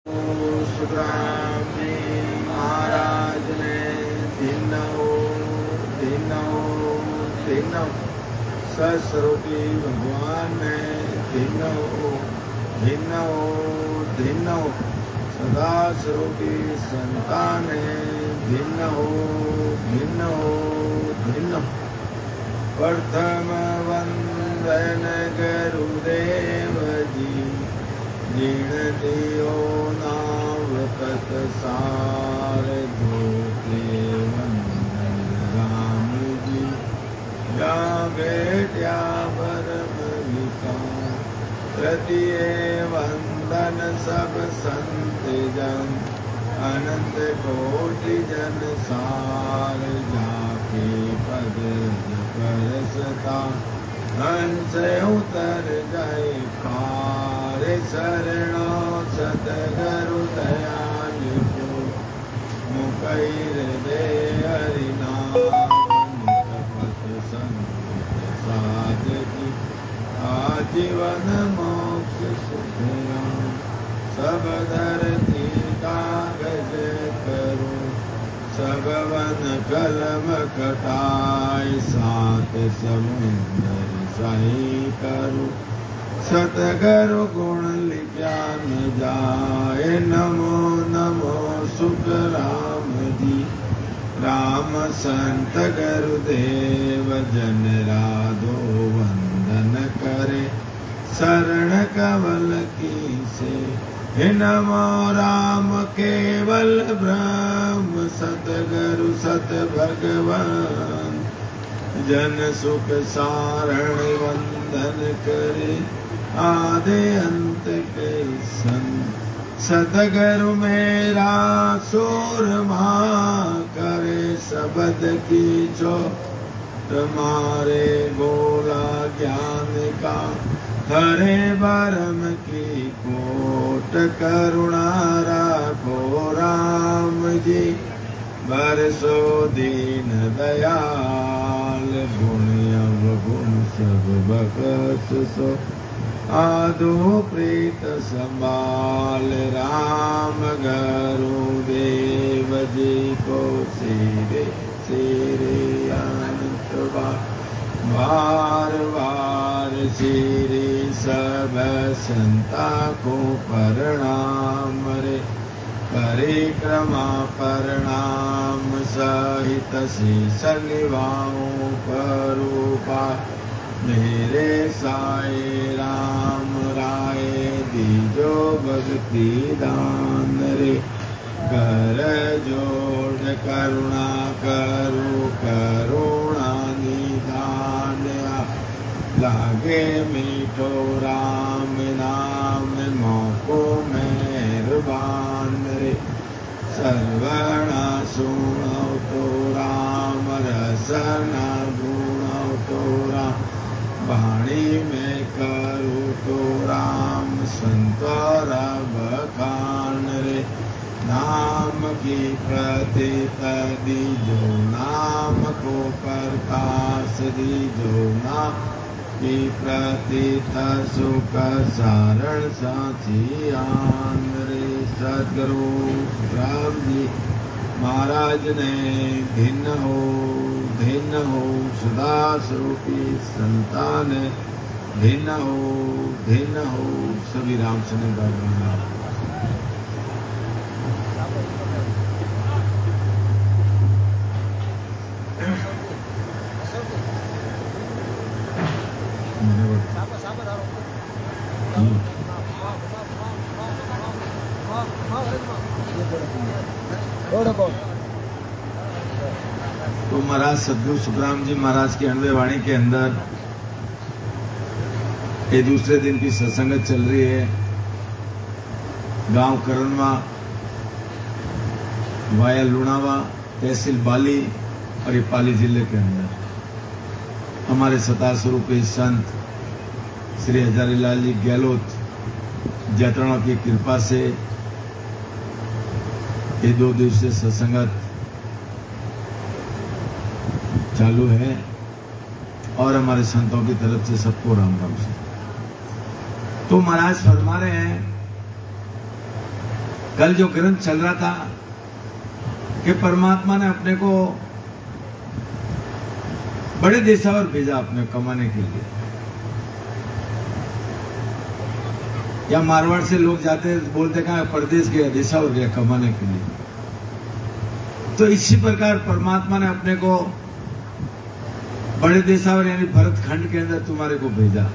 सुखराम जी महाराज ने दिनों दिनों सस्वरूपी भगवान ने दिनों सदा स्वरूपी संतान ने दिनों प्रथम वंदन गुरुदेव जी जीण दियो नावकत सार धोते वंदन राम जी या बेट्या परम विकार तृतीय वंदन सब संत जन अनंत कोटि जन सार जाके पद परसता हंस उतर जाए पार शरणो सतगुरु दयाल को मुकैर दे हरिनाम निकपत संत साधकी आजीवन मोक्ष सुखराम सब धरती कागज करो सब वन कलम कटाई सात समुंदर सही करो सतगुरु गुण लिखा न जाए नमो नमो सुख राम जी राम संत गुरुदेव जन राधो वंदन करे शरण कवल की से हे नमो राम केवल ब्रह्म सतगुरु सत भगवान जन सुख सारण वंदन करे आदि अंत के संत सतगुरु मेरा सूरमा करे शब्द की जो तुम्हारे बोला ज्ञान का हरे बरम की कोट करुणा राखो राम जी बरसो दीन दयाल गुण अवगुण सब बख्श सो आदो प्रीत संभाल राम गुरुदेव जी को सिरे सिरे अनंत बार बार श्री सब संता को प्रणाम रे परिक्रमा प्रणाम सहित शीश निभाऊं परूपा मेरे साई राम राय दीजो भक्ति दान रे कर जोड़ करुणा करो करुणा निधान लागे मीठो राम नाम मोको मेहरबान रे सर्वणा सुनो तो राम रसना गुणो तो राम वाणी में करो तो राम संतोरा बखान रे नाम की प्रतीत दीजो नाम को प्रकाश दीजो नाम की प्रतीत सुख सारण साची आन रे सद्गुरु राम जी महाराज ने भिन्न हो सदा स्वरूपी संतान भिन्न हो सभी राम से भगवान तो महाराज सदगुरु सुखराम जी महाराज की 98 वाणी के अंदर ये दूसरे दिन की सत्संगत चल रही है गांव करनवा वाया लुणावा तहसील बाली और ये पाली जिले के अंदर हमारे सता स्वरूपी संत श्री हजारीलाल जी गहलोत जैतरणों की कृपा से ये 2 दिवसीय सत्संगत चालू है और हमारे संतों की तरफ से सबको राम राम से। तो महाराज फरमा रहे हैं कल जो ग्रंथ चल रहा था कि परमात्मा ने अपने को बड़े देशावर भेजा अपने कमाने के लिए। या मारवाड़ से लोग जाते बोलते कहा परदेश गया, देशावर गया कमाने के लिए। तो इसी प्रकार परमात्मा ने अपने को बड़े देशावर यानी भरत खंड के अंदर तुम्हारे को भेजा।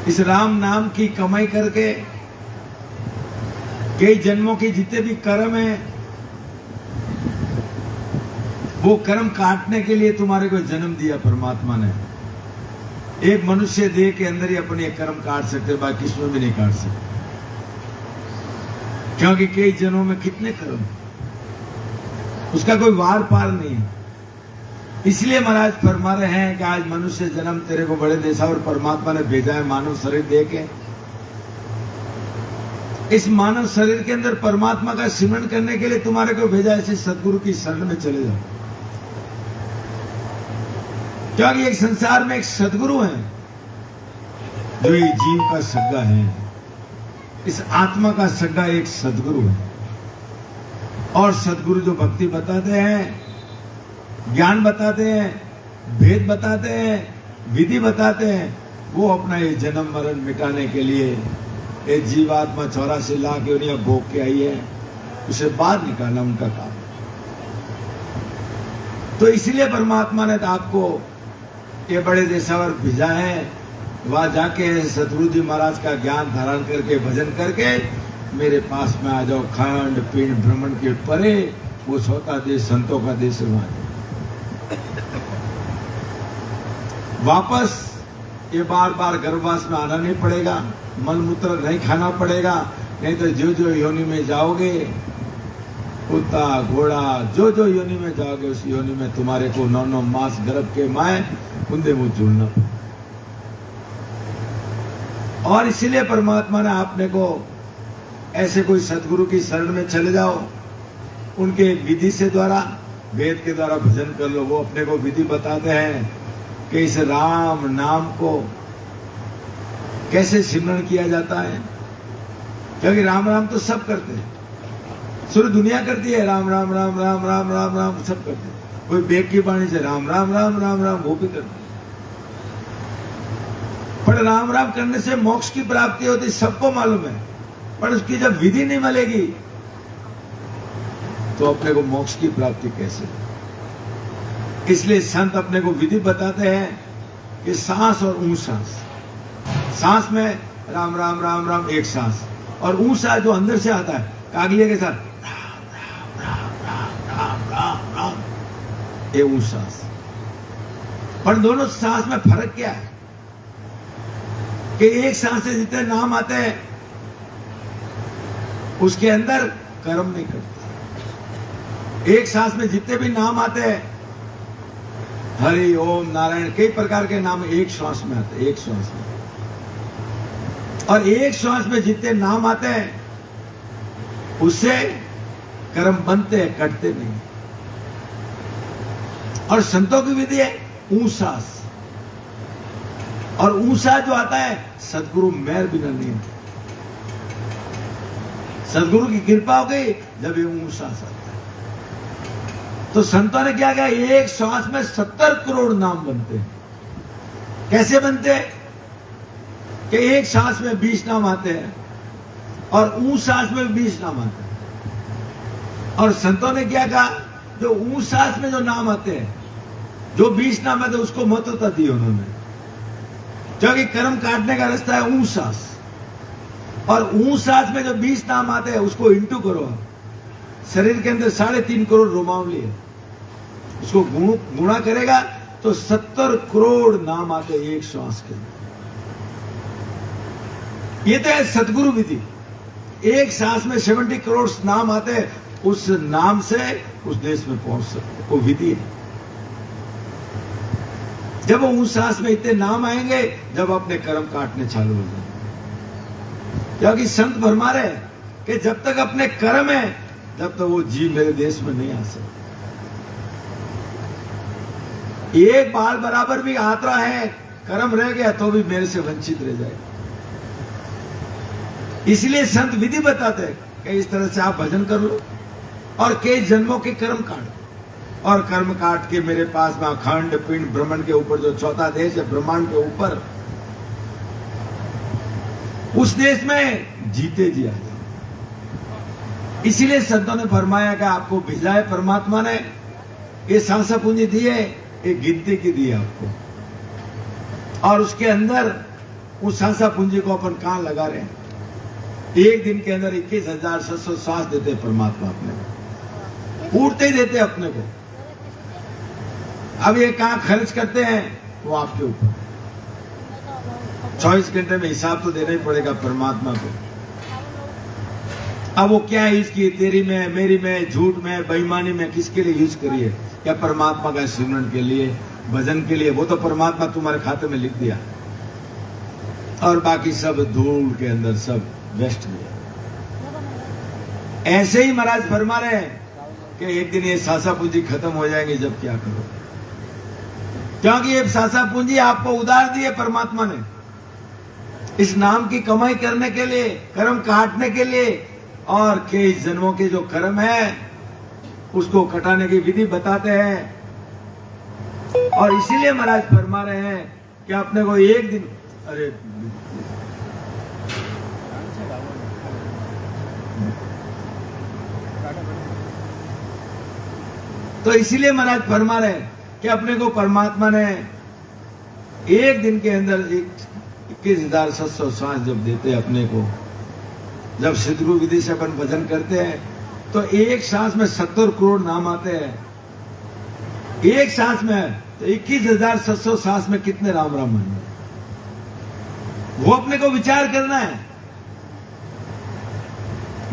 इस राम नाम की कमाई करके कई जन्मों के जितने भी कर्म है वो कर्म काटने के लिए तुम्हारे को जन्म दिया परमात्मा ने। एक मनुष्य देह के अंदर ही अपने एक कर्म काट सकते, बाकी इसमें भी नहीं काट सकते, क्योंकि कई जन्मों में कितने कर्म, उसका कोई वार पार नहीं है। इसलिए महाराज फरमा रहे हैं कि आज मनुष्य जन्म तेरे को बड़े देशावर परमात्मा ने भेजा है मानव शरीर दे के। इस मानव शरीर के अंदर परमात्मा का सिमरन करने के लिए तुम्हारे को भेजा। ऐसे सदगुरु की शरण में चले जाओ, क्योंकि एक संसार में एक सदगुरु है जो ये जीव का सग्गा है, इस आत्मा का सग्गा एक सदगुरु है। और सदगुरु जो भक्ति बताते हैं, ज्ञान बताते हैं, भेद बताते हैं, विधि बताते हैं, वो अपना ये जन्म मरण मिटाने के लिए एक जीवात्मा 84 लाख योनियां भोग के आई है, उसे बाहर निकालना उनका काम। तो इसलिए परमात्मा ने आपको ये बड़े देशावर भेजा है। वहां जाके सतगुरु जी महाराज का ज्ञान धारण करके भजन करके मेरे पास में आ जाओ। खंड पिंड भ्रमण के परे वो छोटा देश संतों का देश है। वापस ये बार बार गर्भवास में आना नहीं पड़ेगा, मल मूत्र नहीं खाना पड़ेगा, नहीं तो जो जो योनि में जाओगे, कुत्ता घोड़ा जो जो योनि में जाओगे उस योनि में तुम्हारे को 9 मास गर्भ के माए कुंदे मुंह झूलना। और इसीलिए परमात्मा ने आपने को ऐसे कोई सदगुरु की शरण में चले जाओ, उनके विधि से द्वारा वेद के द्वारा भजन कर लो। वो अपने को विधि बताते हैं कि इस राम नाम को कैसे सिमरण किया जाता है, क्योंकि राम राम तो सब करते हैं, पूरी दुनिया करती है राम राम राम राम राम राम राम सब करते हैं। कोई बेग की वाणी से राम राम राम राम राम वो भी करते हैं। पर राम राम करने से मोक्ष की प्राप्ति होती सबको मालूम है, पर उसकी जब विधि नहीं मिलेगी तो अपने को मोक्ष की प्राप्ति कैसे। इसलिए संत अपने को विधि बताते हैं कि सांस और ऊं सांस, सांस में राम राम राम राम एक सांस, और ऊं सांस जो अंदर से आता है कागलिया के साथ राम राम राम राम राम राम, ये ऊं सांस। पर दोनों सांस में फर्क क्या है कि एक सांस से जितने नाम आते हैं उसके अंदर कर्म नहीं करते। एक सांस में जितने भी नाम आते हैं, हरि ओम नारायण कई प्रकार के नाम एक श्वास में आते हैं, एक श्वास में। और एक श्वास में जितने नाम आते हैं उससे कर्म बनते हैं, कटते नहीं। और संतों की विधि है ऊं सांस, और ऊं सांस जो आता है सदगुरु मेहर बिना नहीं है। सदगुरु की कृपा हो गई जब ये ऊं सांस आता है। तो संतों ने क्या कहा, एक श्वास में 70 करोड़ नाम बनते हैं। कैसे बनते हैं कि एक सांस में 20 नाम आते हैं और ऊं सांस में 20 नाम आते हैं। और संतों ने क्या कहा, जो ऊं सांस में जो नाम आते हैं, जो 20 नाम आते हैं उसको महत्वता दी उन्होंने, क्योंकि कर्म काटने का रास्ता है ऊं सांस। और ऊं सांस में जो 20 नाम आते हैं उसको इंटू करो। शरीर के अंदर 3.5 करोड़ रोमावली है, उसको गुणा करेगा तो 70 करोड़ नाम आते हैं एक श्वास के अंदर। ये तो है सदगुरु विधि। एक सांस में 70 करोड़ नाम आते हैं, उस नाम से उस देश में पहुंच सकते, वो विधि है। जब उस सांस में इतने नाम आएंगे जब अपने कर्म काटने चालू हो जाएंगे। क्योंकि संत फरमा रहे कि जब तक अपने कर्म है तब तक वो जीव मेरे देश में नहीं आ सकते। एक बाल बराबर भी आत्रा है, कर्म रह गया तो भी मेरे से वंचित रह जाएगा। इसलिए संत विधि बताते हैं कि इस तरह से आप भजन कर लो और कई जन्मों के कर्म काट, और कर्म काट के मेरे पास में अखंड पिंड ब्रह्मांड के ऊपर जो चौथा देश है ब्रह्मांड के ऊपर, उस देश में जीते जी आ जाओ। इसीलिए संतों ने फरमाया कि आपको भेजा है परमात्मा ने, ये सांसा पूंजी दी है, एक गिनती की दी है आपको, और उसके अंदर उस सांसा पूंजी को अपन कहां लगा रहे हैं। एक दिन के अंदर 21,700 सांस देते परमात्मा अपने को, उड़ते ही देते अपने को। अब ये कहां खर्च करते हैं वो आपके ऊपर। 24 घंटे में हिसाब तो देना ही पड़ेगा परमात्मा को। अब वो क्या यूज किए, तेरी में, मेरी में, झूठ में, बेईमानी में, किसके लिए यूज करिए? क्या परमात्मा का सिमरन के लिए, भजन के लिए? वो तो परमात्मा तुम्हारे खाते में लिख दिया, और बाकी सब धूल के अंदर सब वेस्ट गया। ऐसे ही महाराज फरमा रहे हैं कि एक दिन ये सासा पूंजी खत्म हो जाएंगे, जब क्या करो, क्योंकि ये सासा पूंजी आपको उधार दी है परमात्मा ने, इस नाम की कमाई करने के लिए, कर्म काटने के लिए, और कई जन्मों के जो कर्म है उसको कटाने की विधि बताते हैं। और इसीलिए महाराज फरमा रहे हैं कि अपने को एक दिन, अरे तो इसीलिए महाराज फरमा रहे हैं कि अपने को परमात्मा ने एक दिन के अंदर 21,700 सांस जब देते अपने को, जब सदगुरु विधि से अपन भजन करते हैं, तो एक सांस में 70 करोड़ नाम आते हैं। एक सांस में तो 21,700 सांस में कितने राम राम है, वो अपने को विचार करना है।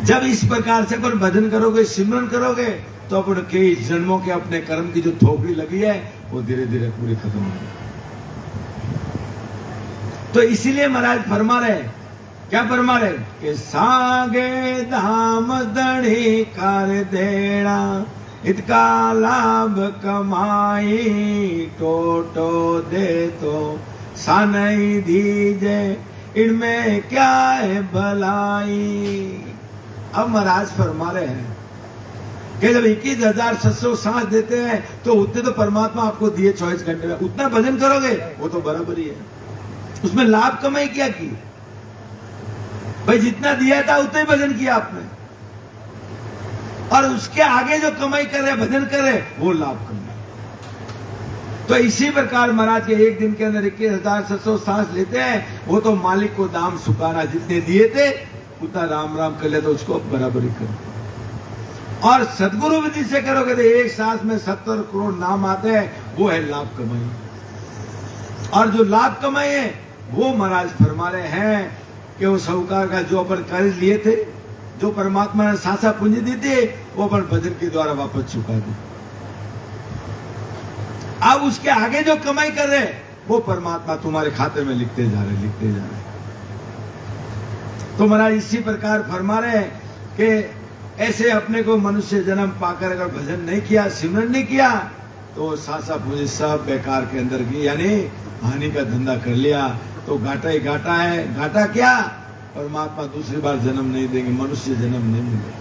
जब इस प्रकार से अपन भजन करोगे, सिमरन करोगे, तो अपन कई जन्मों के अपने कर्म की जो थोपड़ी लगी है वो धीरे धीरे पूरी खत्म होगी। तो इसीलिए महाराज फरमा रहे, क्या फरमा रहे कि सांगे धाम दड़ी कर देना, इतका लाभ कमाई टोटो दे तो सानई दीजे, इनमें क्या है भलाई। अब महाराज फरमा रहे हैं कि जब 21,700 सांस देते हैं तो उतने तो परमात्मा आपको दिए 24 घंटे में, उतना भजन करोगे वो तो बराबर ही है। उसमें लाभ कमाई क्या की भाई, जितना दिया था उतना ही भजन किया आपने, और उसके आगे जो कमाई कर रहे, भजन कर रहे, वो लाभ कमाई। तो इसी प्रकार महाराज के एक दिन के अंदर 21,700 सांस लेते हैं, वो तो मालिक को दाम सुखाना, जितने दिए थे उतना राम राम कर ले तो उसको बराबर ही कर। और सदगुरु विधि से करोगे तो एक सांस में 70 करोड़ नाम आते हैं, वो है लाभ कमाई। और जो लाभ कमाई है वो महाराज फरमा रहे हैं कि वो साहूकार का जो अपन कर्ज लिए थे, जो परमात्मा ने सांसा पूंजी दी थी, वो अपन भजन के द्वारा वापस चुका दी। अब उसके आगे जो कमाई कर रहे वो परमात्मा तुम्हारे खाते में लिखते जा रहे, लिखते जा रहे। तो महाराज इसी प्रकार फरमा रहे हैं कि ऐसे अपने को मनुष्य जन्म पाकर अगर भजन नहीं किया, सिमरन नहीं किया, तो सांसा पूंजी सब बेकार के अंदर की, यानी हानि का धंधा कर लिया, तो घाटा ही घाटा है। घाटा क्या? परमात्मा दूसरी बार जन्म नहीं देंगे, मनुष्य जन्म नहीं मिलेगा।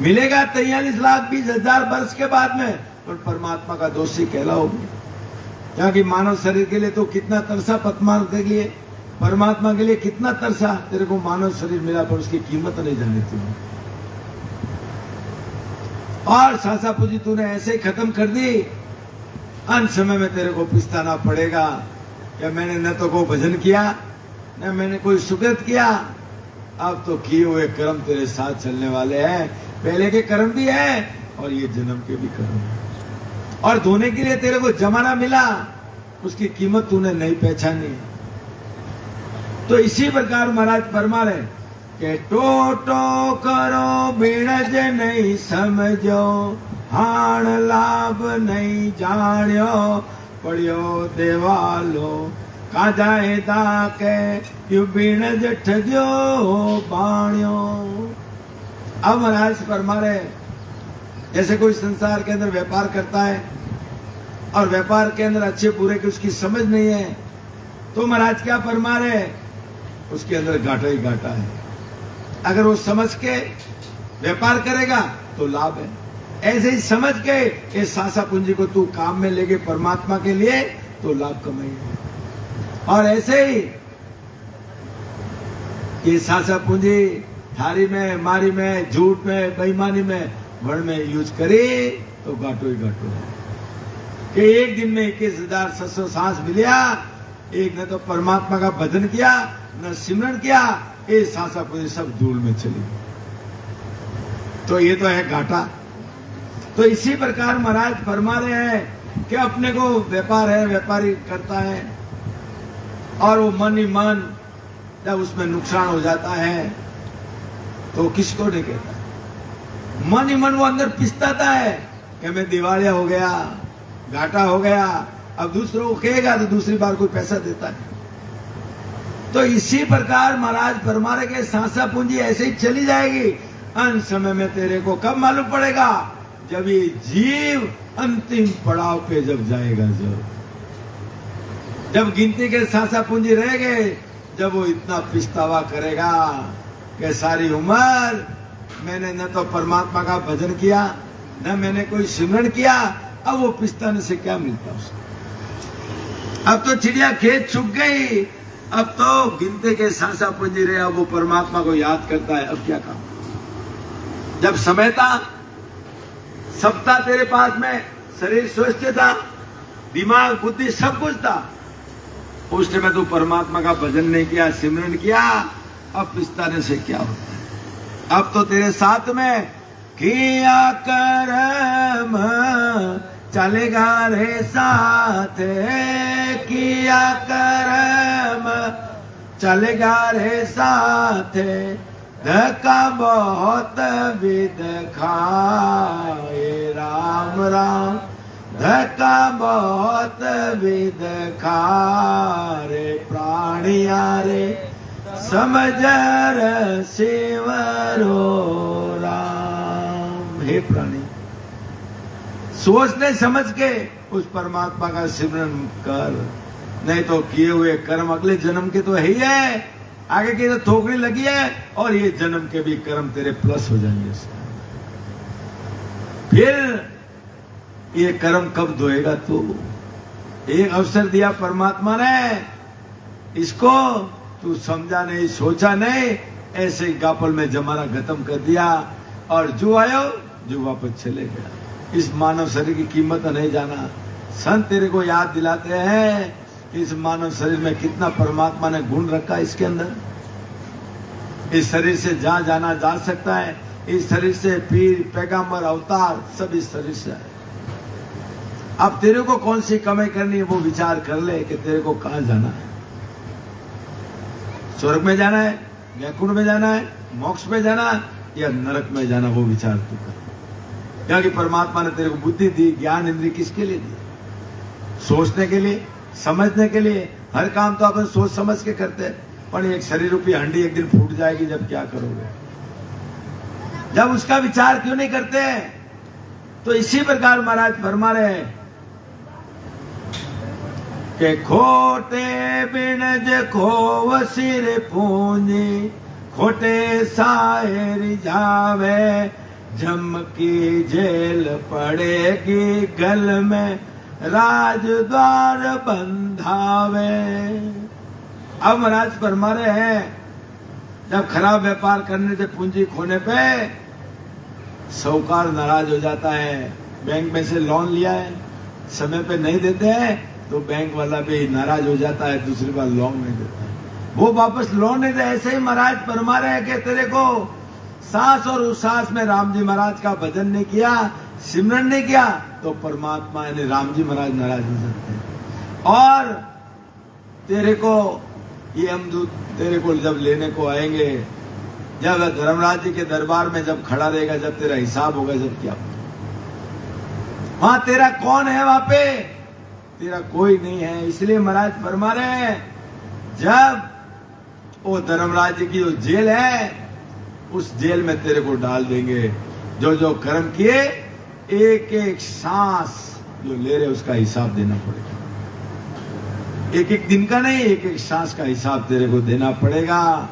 मिलेगा 43,20,000 वर्ष के बाद में, पर परमात्मा का दोषी कहलाओगे। क्योंकि मानव शरीर के लिए तो कितना तरसा, पद्मार्ग के लिए, परमात्मा के लिए कितना तरसा। तेरे को मानव शरीर मिला पर उसकी कीमत नहीं जानी तुम्हें, और सांसा पूंजी तूने ऐसे ही खत्म कर दी। अंत समय में तेरे को पछताना पड़ेगा कि मैंने न तो को भजन किया, न मैंने कोई सुकृत किया। अब तो किए हुए कर्म तेरे साथ चलने वाले हैं, पहले के कर्म भी हैं और ये जन्म के भी कर्म हैं। और धोने के लिए तेरे को जमाना मिला, उसकी कीमत तूने नहीं पहचानी। तो इसी प्रकार महाराज फरमा रहे कि टोटो करो बिणज नहीं समझो, हाण लाभ नहीं जान्यो, पड़ियो देवालो का जाए ताके, यू बिणज ठग्यो बाण्यो। अब महाराज फरमा रहे, जैसे कोई संसार के अंदर व्यापार करता है और व्यापार के अंदर अच्छे बुरे की उसकी समझ नहीं है, तो महाराज क्या फरमा रहे, उसके अंदर घाटा ही घाटा है। अगर वो समझ के व्यापार करेगा तो लाभ है। ऐसे ही समझ के इस सांसा पूंजी को तू काम में लेके परमात्मा के लिए तो लाभ कमाएगा। और ऐसे ही ये सांसा पूंजी थारी में, मारी में, झूठ में, बेईमानी में, वण में यूज करे तो घाटो ही घाटो है। कि एक दिन में 21,700 सांस मिलिया, एक ने तो परमात्मा का भजन किया, न सिमरन किया, ये सांसा पूंजी सब धूल में चली गई। तो ये तो है घाटा। तो इसी प्रकार महाराज फरमा रहे हैं कि अपने को व्यापार है, व्यापारी करता है, और वो मन ही मन जब उसमें नुकसान हो जाता है तो किसको नहीं कहता। मन ही मन वो अंदर पिसताता है कि मैं दिवालिया हो गया, घाटा हो गया। अब दूसरों को कहेगा तो दूसरी बार कोई पैसा देता है। तो इसी प्रकार महाराज फरमा रहे कि सांसा पूंजी ऐसे ही चली जाएगी। अंत समय में तेरे को कब मालूम पड़ेगा? जब ये जीव अंतिम पड़ाव पे जब जाएगा, जब गिनती के सांसा पूंजी रह गए, जब वो इतना पिछतावा करेगा कि सारी उम्र मैंने न तो परमात्मा का भजन किया, न मैंने कोई सिमरन किया, अब वो पिछताने से क्या मिलता उसको? अब तो चिड़िया खेत छुप गई, अब तो गिनते के सांसा पूंजी रहे, अब वो परमात्मा को याद करता है। अब क्या काम? जब समय था, सब था तेरे पास में, शरीर स्वस्थ था, दिमाग बुद्धि सब कुछ था, उस समय तू परमात्मा का भजन नहीं किया, सिमरन किया, अब पिछताने से क्या होता है? अब तो तेरे साथ में किया कर्म चलेगा रे साथ, किया कर्म चलेगा रे साथ, धक्का बहुत विध खाए राम राम, धक्का बहुत विध खारे प्राणिया रे, समझर शिवरो राम। हे प्राणी, सोचने समझ के उस परमात्मा का सिमरन कर, नहीं तो किए हुए कर्म अगले जन्म के तो है ही है, आगे की तो ठोकरी लगी है, और ये जन्म के भी कर्म तेरे प्लस हो जाएंगे। फिर ये कर्म कब धोएगा तू? एक अवसर दिया परमात्मा ने, इसको तू समझा नहीं, सोचा नहीं, ऐसे गापल में जमाना खत्म कर दिया, और जो आयो जो वापस चले गया। इस मानव शरीर की कीमत नहीं जाना। संत तेरे को याद दिलाते हैं कि इस मानव शरीर में कितना परमात्मा ने गुण रखा, इसके अंदर। इस शरीर से जहां जाना जा सकता है, इस शरीर से पीर, पैगंबर, अवतार सब इस शरीर से है। अब तेरे को कौन सी कमाई करनी है वो विचार कर ले कि तेरे को कहां जाना है। स्वर्ग में जाना है, वैकुंठ में जाना है, मोक्ष में जाना है, या नरक में जाना, वो विचार तू कर। क्योंकि परमात्मा ने तेरे को बुद्धि दी, ज्ञान इंद्रिय किसके लिए दी? सोचने के लिए, समझने के लिए। हर काम तो अपन सोच समझ के करते हैं, पर एक शरीर रूपी हंडी एक दिन फूट जाएगी, जब क्या करोगे? जब उसका विचार क्यों नहीं करते? तो इसी प्रकार महाराज फरमा रहे हैं कि खोटे बिनज खोव सिर पूंजी, खोटे साए रिझावे, जम की जेल पड़ेगी गल में, राजद्वार बंधावे। अब महाराज फरमा रहे हैं, जब खराब व्यापार करने से, पूंजी खोने पे साहूकार नाराज हो जाता है। बैंक में से लोन लिया है, समय पे नहीं देते हैं तो बैंक वाला भी नाराज हो जाता है, दूसरी बार लोन नहीं देता है, वो वापस लोन नहीं दे। ऐसे ही महाराज फरमा रहे हैं कि तेरे को सांस और उस सांस में राम जी महाराज का भजन नहीं किया, सिमरन नहीं किया, तो परमात्मा यानी राम जी महाराज नाराज हो सकते हैं। और तेरे को ये अमदूत तेरे को जब लेने को आएंगे, जब धर्मराज जी के दरबार में जब खड़ा रहेगा, जब तेरा हिसाब होगा, जब क्या वहां तेरा कौन है? वहां पे तेरा कोई नहीं है। इसलिए महाराज फरमा रहे हैं, जब वो धर्मराज जी की जो जेल है, उस जेल में तेरे को डाल देंगे। जो जो कर्म किए, एक एक सांस जो ले रहे उसका हिसाब देना पड़ेगा। एक एक दिन का नहीं, एक एक सांस का हिसाब तेरे को देना पड़ेगा।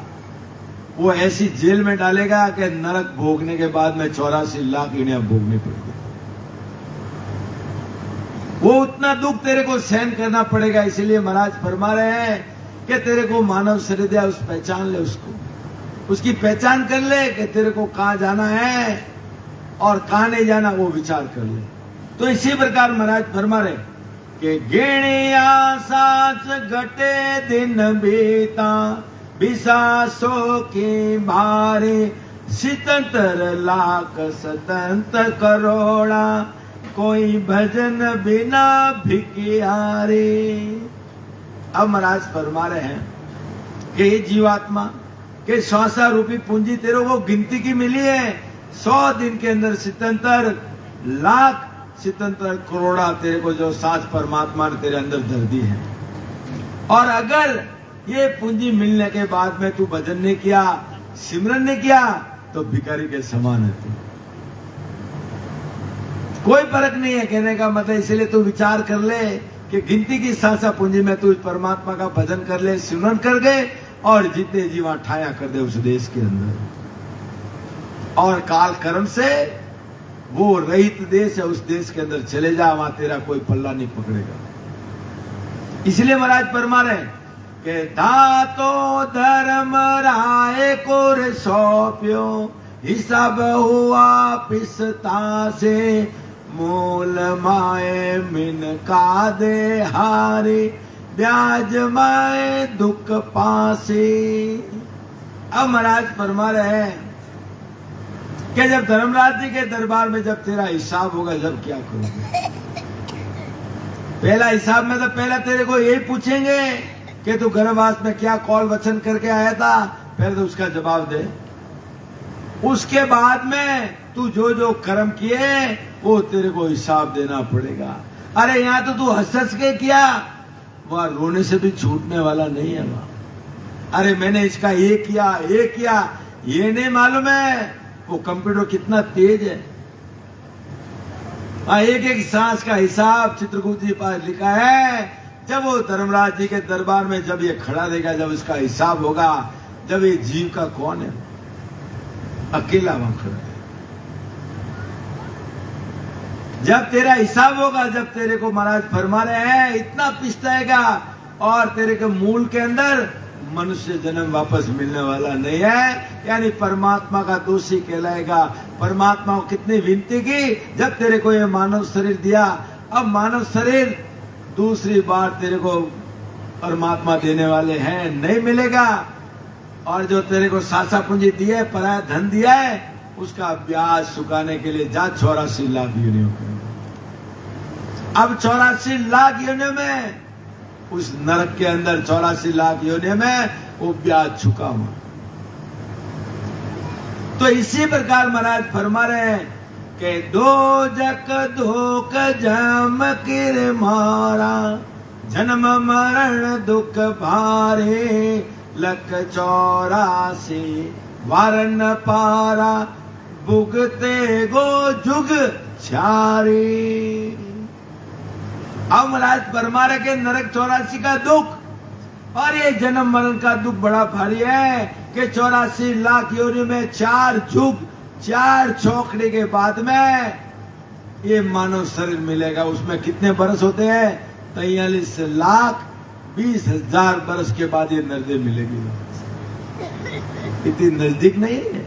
वो ऐसी जेल में डालेगा कि नरक भोगने के बाद में 84 लाख यूनिया भोगनी पड़ेगी। वो उतना दुख तेरे को सहन करना पड़ेगा। इसीलिए महाराज फरमा रहे हैं कि तेरे को मानव शरीर दिया, उस पहचान ले, उसको उसकी पहचान कर ले कि तेरे को कहां जाना है और कहां नहीं जाना, वो विचार कर ले। तो इसी प्रकार महाराज फरमा रहे कि गिणिया साच घटे दिन बीता, बिसासो की भारे, सितंतर लाख सतंत करोड़ा, कोई भजन बिना भिकियारे। अब महाराज फरमा रहे हैं कि ये जीवात्मा के श्वासा रूपी पूंजी तेरे को गिनती की मिली है। 100 दिन के अंदर सितंतर लाख सितंतर करोड़ा तेरे को जो सांस परमात्मा ने तेरे अंदर धर दी है। और अगर ये पूंजी मिलने के बाद में तू भजन नहीं किया, सिमरन नहीं किया, तो भिखारी के समान है तू। कोई फर्क नहीं है कहने का मतलब। इसलिए तू विचार कर ले कि गिनती की सांसा पूंजी में तू परमात्मा का भजन कर ले, सिमरन कर गए और जितने जीवा ठाया कर दे उस देश के अंदर। और काल कर्म से वो रहित देश है, उस देश के अंदर चले जा, वहां तेरा कोई पल्ला नहीं पकड़ेगा। इसलिए महाराज फरमा रहे कि धातो धर्म राय को रे सौंप्यो, हिसाब हुआ पिसता से, मूल माए मिन का दे हारे, ब्याज माए दुख पासे। अब महाराज फरमा रहे हैं कि जब धर्मराज जी के दरबार में जब तेरा हिसाब होगा, जब क्या करोगे? पहला हिसाब में तो पहला तेरे को यही पूछेंगे कि तू गर्भवास में क्या कौल वचन करके आया था, पहले तो उसका जवाब दे। उसके बाद में तू जो जो कर्म किए वो तेरे को हिसाब देना पड़ेगा। अरे यहाँ तो तू हंस के किया, वहां रोने से भी छूटने वाला नहीं है वहां। अरे मैंने इसका ये किया, ये नहीं मालूम है वो कंप्यूटर कितना तेज है। एक एक सांस का हिसाब चित्रकूट जी पास लिखा है। जब वो धर्मराज जी के दरबार में जब ये खड़ा रहेगा, जब इसका हिसाब होगा, जब ये जीव का कौन है, अकेला वहां खड़ा है। जब तेरा हिसाब होगा, जब तेरे को महाराज फरमा रहे हैं इतना पिसताएगा और तेरे के मूल के अंदर मनुष्य जन्म वापस मिलने वाला नहीं है, यानी परमात्मा का दोषी कहलाएगा। परमात्मा को कितनी विनती की, जब तेरे को ये मानव शरीर दिया, अब मानव शरीर दूसरी बार तेरे को परमात्मा देने वाले हैं, नहीं मिलेगा। और जो तेरे को सासा पूंजी दिया है, पराया धन दिया है, उसका ब्याज चुकाने के लिए जा 84 लाख यूनियों में। अब 84 लाख यूनियों में, उस नरक के अंदर 84 लाख यूनियों में वो ब्याज चुका हुआ। तो इसी प्रकार महाराज फरमा रहे हैं कि दो जक धोक जम किर मारा, जन्म मरण दुख भारे, लख 84 वारन पारा, भुगते गो जुग छारे। अब महाराज फरमा रहे के नरक 84 का दुख और ये जन्म मरण का दुख बड़ा भारी है कि 84 लाख योनि में 4 जुग 4 चौकड़े के बाद में ये मानव शरीर मिलेगा। उसमें कितने बरस होते हैं? 43 लाख 20 हजार बरस के बाद ये नरदे मिलेगी। इतनी नजदीक नहीं है,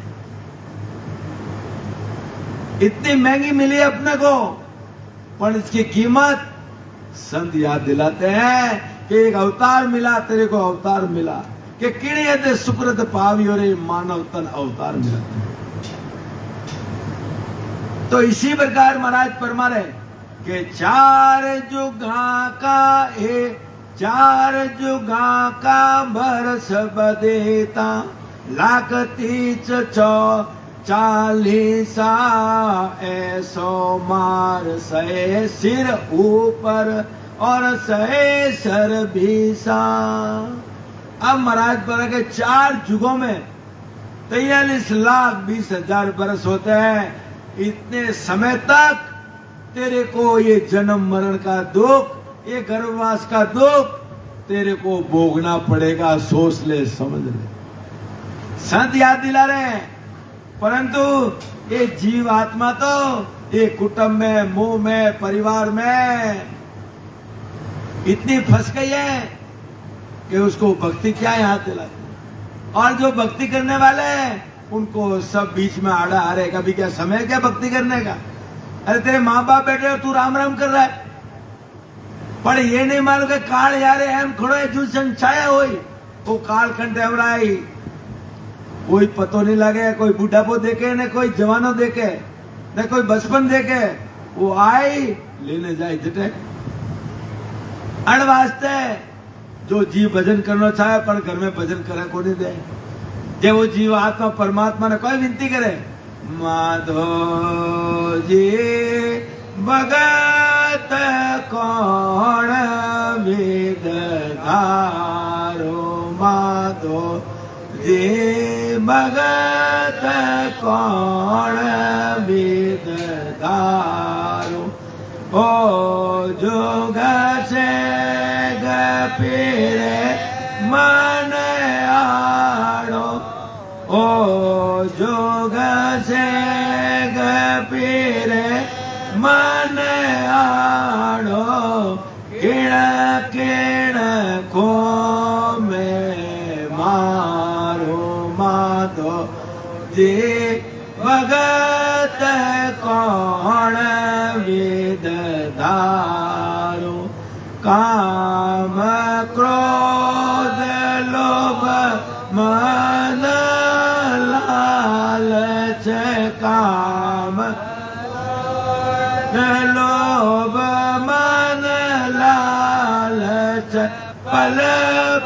इतनी महंगी मिली अपने को, पर इसकी कीमत संत याद दिलाते हैं कि एक अवतार मिला, तेरे को अवतार मिला कि किणियते सुकृत पावी और मानव तन अवतार मिला। तो इसी प्रकार महाराज फरमा रहे कि 4 जुगा का बरस बदेता, लाख 30 40 ऐसो मार, 100 सिर ऊपर और 100 सर भीसा। अब महाराज पर के 4 जुगों में 43 लाख 20 हजार बरस होते हैं। इतने समय तक तेरे को ये जन्म मरण का दुख, ये गर्भवास का दुख तेरे को भोगना पड़ेगा, सोच ले, समझ ले। संत याद दिला रहे हैं, परंतु ये जीव आत्मा तो ये कुटुंब में, मुंह में, परिवार में इतनी फंस गई है कि उसको भक्ति क्या याद दिलाती। और जो भक्ति करने वाले हैं उनको सब बीच में आड़ा आ रहे, कभी क्या समय क्या भक्ति करने का। अरे तेरे माँ बाप बैठे हो, तू राम राम कर रहा है, पर ये नहीं मालूम कि काल यारे एम खड़ो है जो छाया हो, वो काल कंठ एवराई, कोई पतो नहीं लगे, कोई बुढ़ापो देखे न कोई जवानो देखे न कोई बचपन देखे, वो आई लेने जाए झटक। अण वास्ते जो जीव भजन करना चाहे पर घर में भजन करे को नहीं दे। जे वो जीव आत्मा परमात्मा ने कोई विनती करे, माधो जी भगत कौन वेद धारो, माधो जी भगत कौन वेद धारो, ओ जोग से गपीरे मन आड़ो, ओ जोग से गपीरे मन आड़ो, किण किण को में मारो, माधो जी भगत कौन वेद धारो, काम क्रोध लोभ मद लालच, काम लोभ मन लालच, पल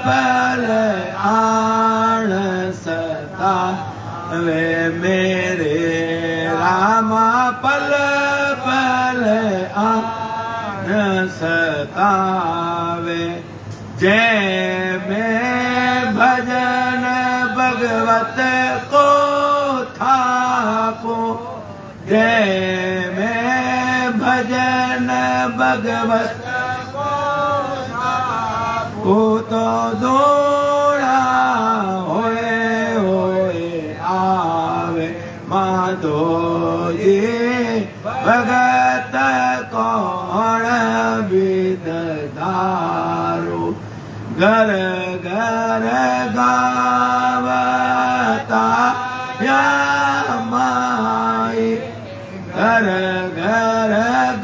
पल आण सता वे मेरे रामा, पल पल आण सतावे। जय में भजन भगवत को थाको, जय में भजन भगवत को तो दौड़ा होए होए आवे, माधो जी भगत कौन विद धारो, घर घर गावता या माई, घर घर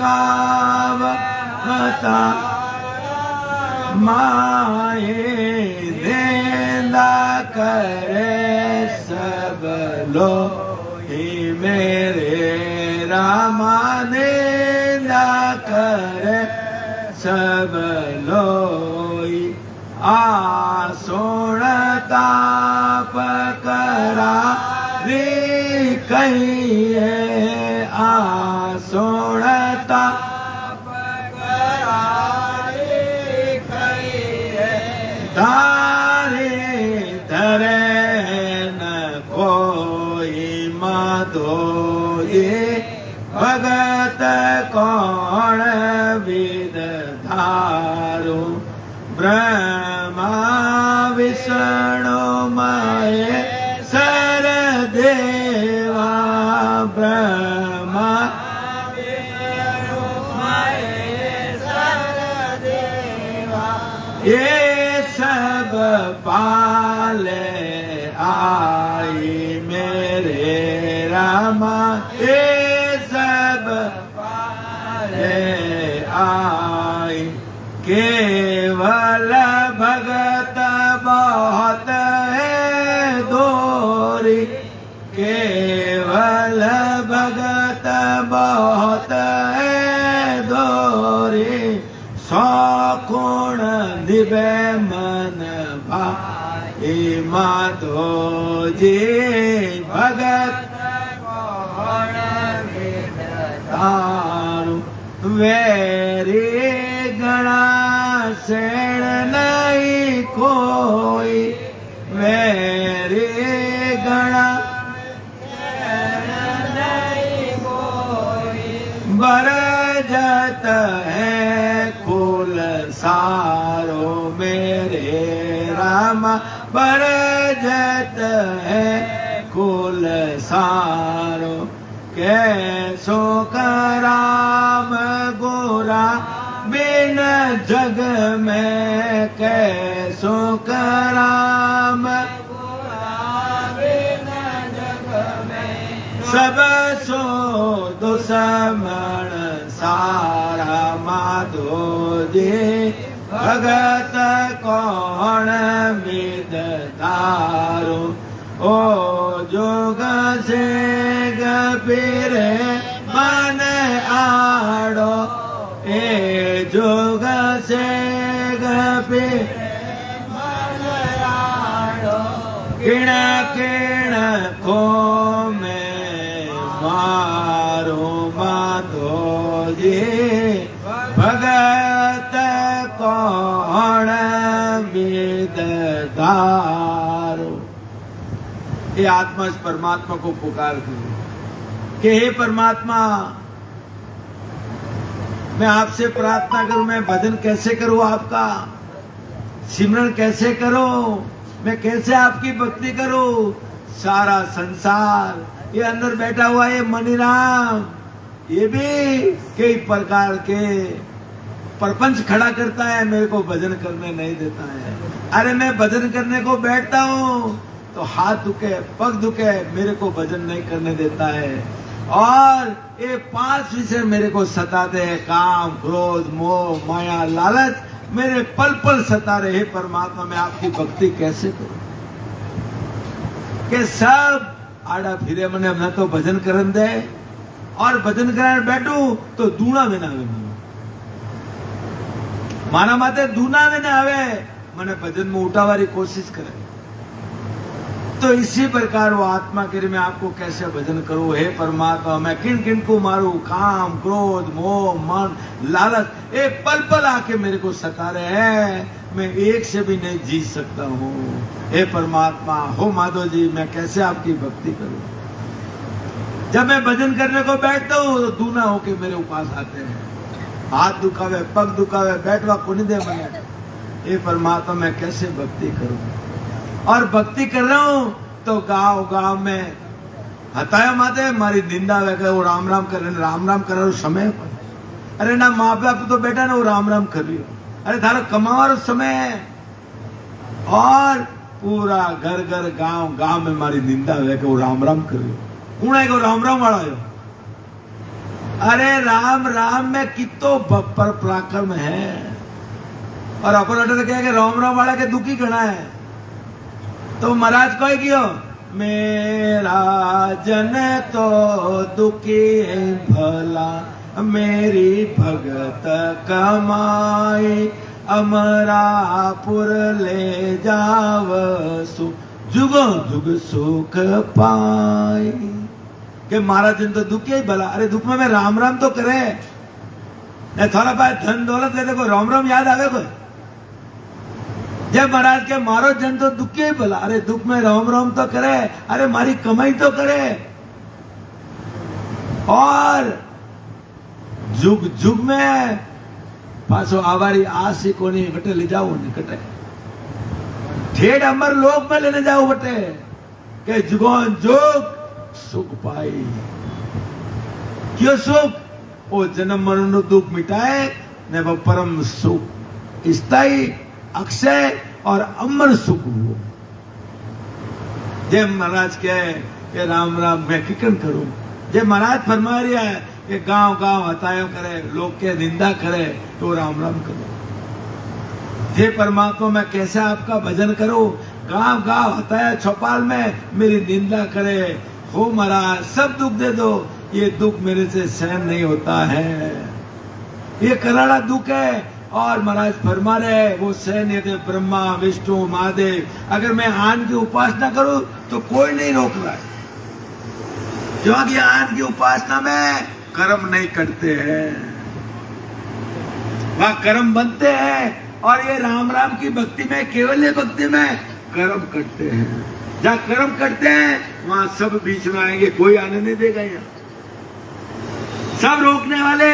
गावता माए, देंदा करे सब लोग ही मेरे रामा, देंदा करे सब लोई, आ सोणता पकड़ा रे कहिए, आ सोणता तारे धरे न कोई, माधो ये भगत कौन विद धारो, ब्रह्मा विष्णु महेश्वर देवा, ब्रह्मा विष्णु महेश्वर देवा, ये सब पाले आई मेरे रामा, ये सब पाले आई, केवल भगत बहुत है दोरी, केवल भगत बहुत है दोरी, सौकुण दिवे मन भाई, माधो जी भगत कौन वेद धारो, वेरी गणा सेण नहीं कोई, वेरी गणा नहीं कोई, बरजत है कुल सारो में सम बरजत है कुल सारो। कैसो कराम गोरा बिन जग में, कैसो कराम सब सो दुश्मन सारा। माधो जी भगत कौन विद तारो। ओ जोग से गपीरे मन आड़ो, ए जोग से गपीरे मन आड़ो। किण किण को में मारो माधो जी भगत कौन विद तारो। ये आत्मा इस परमात्मा को पुकारती है कि हे परमात्मा, मैं आपसे प्रार्थना करूं, मैं भजन कैसे करूं, आपका सिमरन कैसे करूं, मैं कैसे आपकी भक्ति करूं। सारा संसार, ये अंदर बैठा हुआ ये मनीराम, ये भी कई प्रकार के प्रपंच खड़ा करता है, मेरे को भजन करने नहीं देता है। अरे मैं भजन करने को बैठता हूं तो हाथ दुखे, पग दुखे, मेरे को भजन नहीं करने देता है। और ये 5 विषय मेरे को सताते हैं, काम, क्रोध, मोह, माया, लालच, मेरे पल पल सता रहे। परमात्मा, मैं आपकी भक्ति कैसे करूं कि सब आड़ा फिरे मने न तो भजन करन दे, और भजन कराने बैठू तो दूना में ना आवे, माना माते दूना में ना आवे, मने भजन में उठावारी कोशिश करे। तो इसी प्रकार वो आत्मा के मैं आपको कैसे भजन करूं। हे परमात्मा, मैं किन किन को मारूं, काम, क्रोध, मोह, मन, लालच, ये पल पल आके मेरे को सता रहे हैं, मैं एक से भी नहीं जीत सकता हूँ। हे परमात्मा, हो माधव जी, मैं कैसे आपकी भक्ति करूं। जब मैं भजन करने को बैठता हूँ तो दूना होके मेरे उपास आते हैं, हाथ दुखावे, पग दुखावे, बैठवा को नहीं दे मने। हे परमात्मा, मैं कैसे भक्ति करूं। और भक्ति कर रहा हूं तो गांव गांव में हताया माते मारी निंदा वे, वो राम राम कर रहे, राम राम कर समय पर। अरे ना माँ बाप तो बेटा ना वो राम राम कर रही हो, अरे थारा कमावारो समय है। और पूरा घर घर गांव गांव में मारी निंदा वे वो राम राम कर रही हो। कौन है को राम राम वाला हो। अरे राम राम में कितो बप्पर पराक्रम है। और अपन अटे तो क्या राम राम वाला के दुखी गणा है। तो महाराज कोई कियो, मेरा जन तो दुखी भला, मेरी भगत कमाई, अमरापुर ले जावसु, जुगो जुग सुख पाई। के महाराज जन तो दुखी ही भला। अरे दुख में राम राम तो करे, थोड़ा पास धन दौलत ले, देखो राम राम याद आवे कोई। जब महाराज के मारो जन तो दुखी ही भला। अरे दुख में राम राम तो करे, अरे मारी कमाई तो करे। और जुग जुग में पासो आवारी आसी को नहीं बटे ले जाओ, नहीं कटे ठेठ अमर लोक में लेने जाओ बटे, के जुगोन जुग सुख पाई। क्यों सुख? वो जन्म मरण दुख मिटाए ने वो परम सुख स्थायी अक्षय और अमर सुख हुआ। जय महाराज के राम राम मैं किकन करूं। जय महाराज फरमा रहा है कि गांव गांव हतायो करे, लोग के निंदा करे तो राम राम करो। हे परमात्मा, मैं कैसे आपका भजन करूं। गांव गांव हताया चौपाल में मेरी निंदा करे, हो महाराज सब दुख दे दो, ये दुख मेरे से सहन नहीं होता है, ये कराड़ा दुख है। और महाराज फरमा रहे वो सहन यदि ब्रह्मा विष्णु महादेव, अगर मैं आन की उपासना करूं तो कोई नहीं रोक रहा है, क्योंकि आन की उपासना में कर्म नहीं कटते हैं, वहां कर्म बनते हैं। और ये राम राम की भक्ति में, केवल भक्ति में कर्म कटते हैं। जहां कर्म कटते हैं वहां सब बीच में आएंगे, कोई आने नहीं देगा, यहाँ सब रोकने वाले।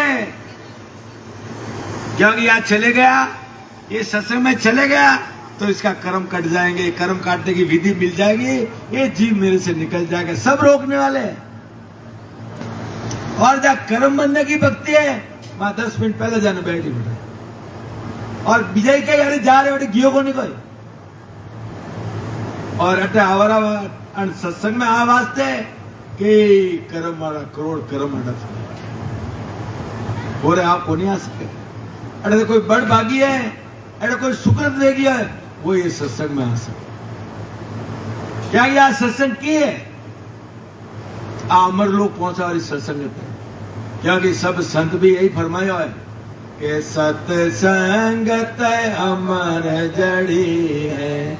क्योंकि यहाँ चले गया, ये सत्संग में चले गया तो इसका कर्म कट जाएंगे, कर्म काटने की विधि मिल जाएगी, ये जीव मेरे से निकल जाएगा, सब रोकने वाले हैं। और जहां कर्म बनने की भक्ति है वहां 10 मिनट पहले जाने बैठी बेटा, और विजय के यार जा रहे बेटे गियो को नहीं कोई, और अटे आवारा सत्संग में आ वास्ते कि कर्म वाला करोड़ कर्म अड़ा हो रहे आपको नहीं आ सके। अरे तो कोई बड़ भागी है, अरे कोई सुकृत दे गया है, वो ये सत्संग में आ सके। क्या यह सत्संग की है अमर लोग पहुंचा वाली सत्संग है, क्योंकि सब संत भी यही फरमाया है कि सत्संगत अमर जड़ी है,